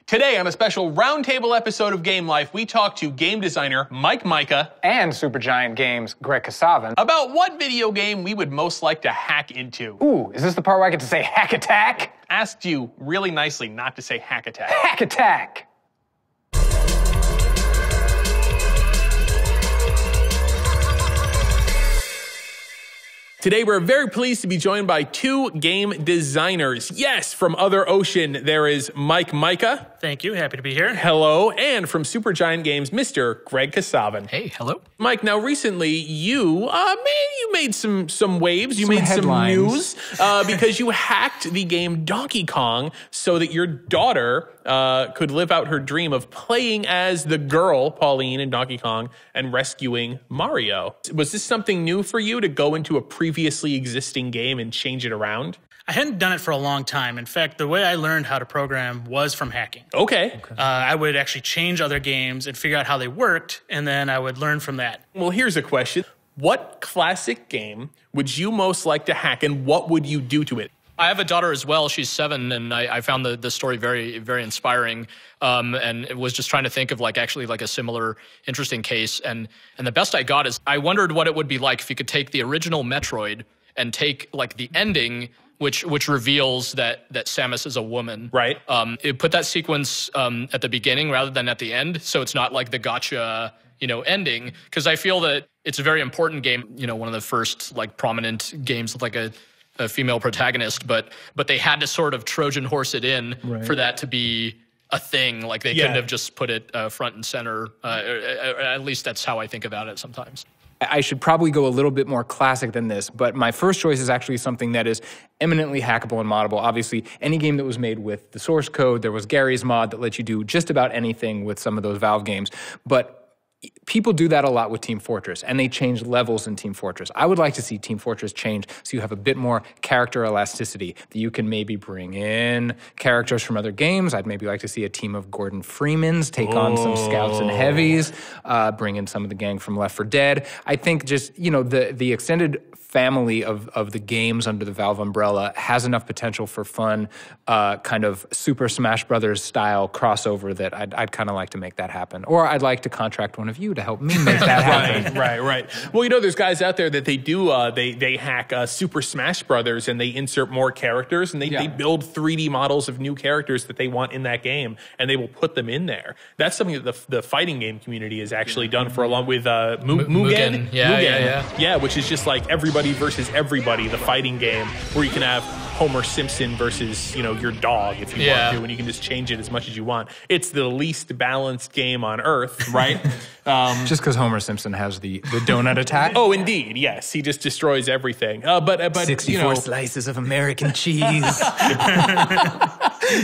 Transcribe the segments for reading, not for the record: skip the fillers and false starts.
Today on a special roundtable episode of Game Life, we talk to game designer Mika and Supergiant Games' Greg Kasavin about what video game we would most like to hack into. Ooh, is this the part where I get to say hack attack? Asked you really nicely not to say hack attack. Hack attack! Today, we're very pleased to be joined by two game designers. Yes, from Other Ocean, there is Mika. Thank you. Happy to be here. Hello. And from Supergiant Games, Mr. Greg Kasavin. Hey, hello. Mike, now recently you made some waves. You made headlines. some news because you hacked the game Donkey Kong so that your daughter could live out her dream of playing as the girl, Pauline, in Donkey Kong and rescuing Mario. Was this something new for you to go into a previously existing game and change it around? I hadn't done it for a long time. In fact, the way I learned how to program was from hacking. Okay. I would actually change other games and figure out how they worked, and then I would learn from that. Well, here's a question. What classic game would you most like to hack, and what would you do to it? I have a daughter as well. She's 7, and I found the story very, very inspiring. And it was just trying to think of actually a similar interesting case. And the best I got is I wondered what it would be like if you could take the original Metroid and take the ending, which reveals that Samus is a woman. Right. It put that sequence at the beginning rather than at the end, so it's not like the gotcha ending. Because I feel that it's a very important game. One of the first prominent games with a female protagonist, but they had to sort of Trojan horse it in for that to be a thing. They couldn't have just put it front and center. Or at least that's how I think about it sometimes. I should probably go a little bit more classic than this, but my first choice is actually something that is eminently hackable and moddable. Obviously, any game that was made with the source code, there was Gary's mod that lets you do just about anything with some of those Valve games, but people do that a lot with Team Fortress, and they change levels in Team Fortress. I would like to see Team Fortress change so you have a bit more character elasticity, that you can maybe bring in characters from other games. I'd maybe like to see a team of Gordon Freemans take on some scouts and heavies, bring in some of the gang from Left 4 Dead. I think just, the extended family of the games under the Valve umbrella has enough potential for fun, kind of Super Smash Brothers style crossover that I'd kind of like to make that happen. Or I'd like to contract one of you to help me make that happen. Right. Well, there's guys out there that they do, they hack Super Smash Brothers and they insert more characters and they build 3D models of new characters that they want in that game and they will put them in there. That's something that the fighting game community has actually done for a long with Mugen. Yeah, which is just everybody versus everybody, the fighting game where you can have Homer Simpson versus, your dog if you want to, and you can just change it as much as you want. It's the least balanced game on earth, right? Just because Homer Simpson has the donut attack? Oh, indeed, yes. He just destroys everything. But 64 slices of American cheese.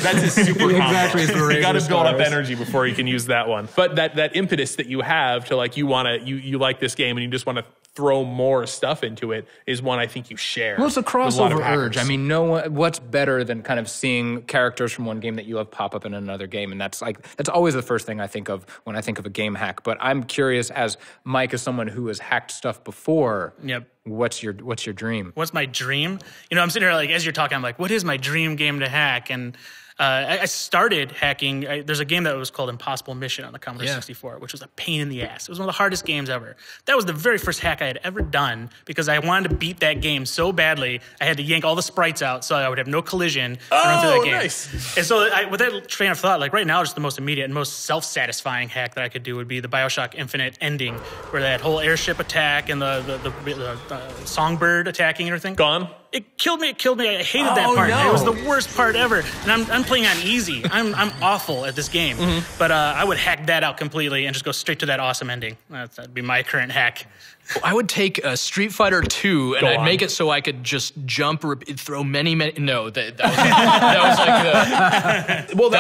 That's his super combo. Exactly. You got to build up energy before you can use that one. But that impetus that you have to you like this game and you just want to throw more stuff into it is one I think you share. Well, it's a crossover urge. I mean, what's better than kind of seeing characters from one game that you love pop up in another game? And that's always the first thing I think of when I think of a game hack. But I'm curious, as Mike, as someone who has hacked stuff before. Yep. What's your dream? What's my dream? I'm sitting here as you're talking, I'm what is my dream game to hack? And I started hacking. There's a game that was called Impossible Mission on the Commodore 64, which was a pain in the ass. It was one of the hardest games ever. That was the very first hack I had ever done because I wanted to beat that game so badly. I had to yank all the sprites out so I would have no collision and run through that game. Nice. And so with that train of thought, right now, just the most immediate and most self-satisfying hack that I could do would be the BioShock Infinite ending, where that whole airship attack and the songbird attacking and everything. Gone? It killed me. I hated that part. No. It was the worst part ever. And I'm playing on easy. I'm awful at this game. But I would hack that out completely and just go straight to that awesome ending. That'd be my current hack. I would take Street Fighter 2 and I'd make it so I could just jump, throw many. No, that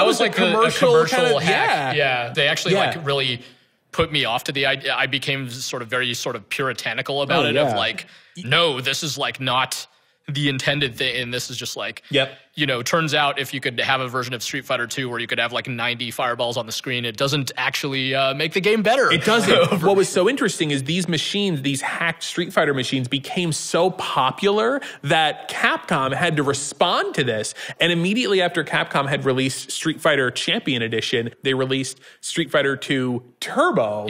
was like a commercial hack. Yeah, they actually really put me off to the idea. I became very puritanical about it. Of no, this is not the intended thing, and this is just you know, turns out if you could have a version of Street Fighter 2 where you could have like 90 fireballs on the screen, it doesn't actually make the game better. It doesn't. What was so interesting is these machines, these hacked Street Fighter machines, became so popular that Capcom had to respond to this. And immediately after Capcom had released Street Fighter Champion Edition, they released Street Fighter 2 Turbo,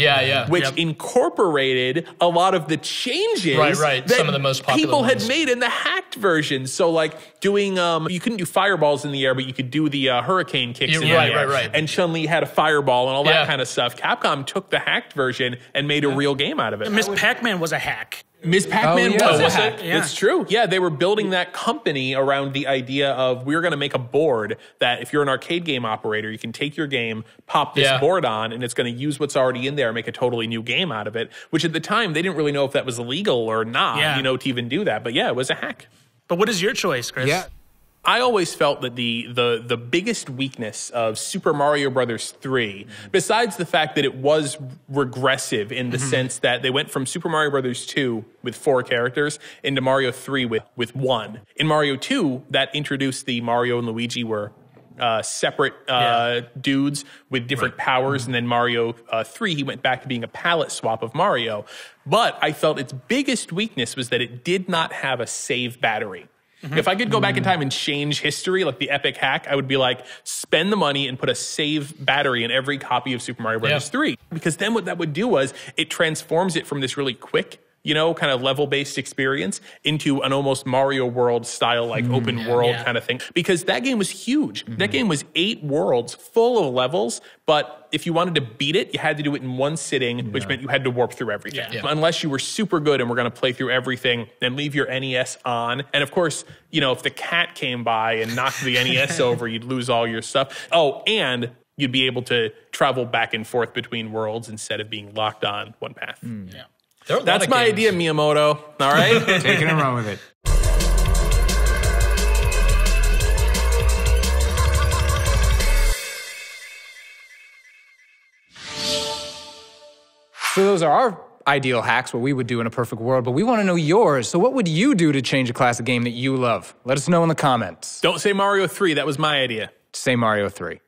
which incorporated a lot of the changes that some of the most popular people ones had made in the hacked version. So like doing, you couldn't do fireballs in the air, but you could do the hurricane kicks in the air. And Chun-Li had a fireball and all that kind of stuff. Capcom took the hacked version and made a real game out of it. Miss Pac-Man was a hack. Miss Pac-Man was a hack. Yeah. It's true. Yeah, they were building that company around the idea of we're going to make a board that if you're an arcade game operator, you can take your game, pop this board on, and it's going to use what's already in there and make a totally new game out of it, which at the time, they didn't really know if that was illegal or not, you know, to even do that. But yeah, it was a hack. But what is your choice, Chris? Yeah. I always felt that the biggest weakness of Super Mario Brothers 3, besides the fact that it was regressive in the sense that they went from Super Mario Brothers 2 with 4 characters into Mario 3 with 1. In Mario 2, that introduced the Mario and Luigi were separate dudes with different powers, and then Mario 3, he went back to being a palette swap of Mario. But I felt its biggest weakness was that it did not have a save battery. If I could go back in time and change history, like the epic hack, I would be like, spend the money and put a save battery in every copy of Super Mario Bros. 3. Because then what that would do was it transforms it from this really quick, you know, kind of level-based experience into an almost Mario World style, like open world kind of thing. Because that game was huge. That game was 8 worlds full of levels, but if you wanted to beat it, you had to do it in one sitting, which meant you had to warp through everything. Unless you were super good and were going to play through everything and leave your NES on. And of course, you know, if the cat came by and knocked the NES over, you'd lose all your stuff. Oh, and you'd be able to travel back and forth between worlds instead of being locked on one path. That's my idea, Miyamoto. All right? Taking and run with it. So those are our ideal hacks, what we would do in a perfect world, but we want to know yours. So what would you do to change a classic game that you love? Let us know in the comments. Don't say Mario 3. That was my idea. Say Mario 3.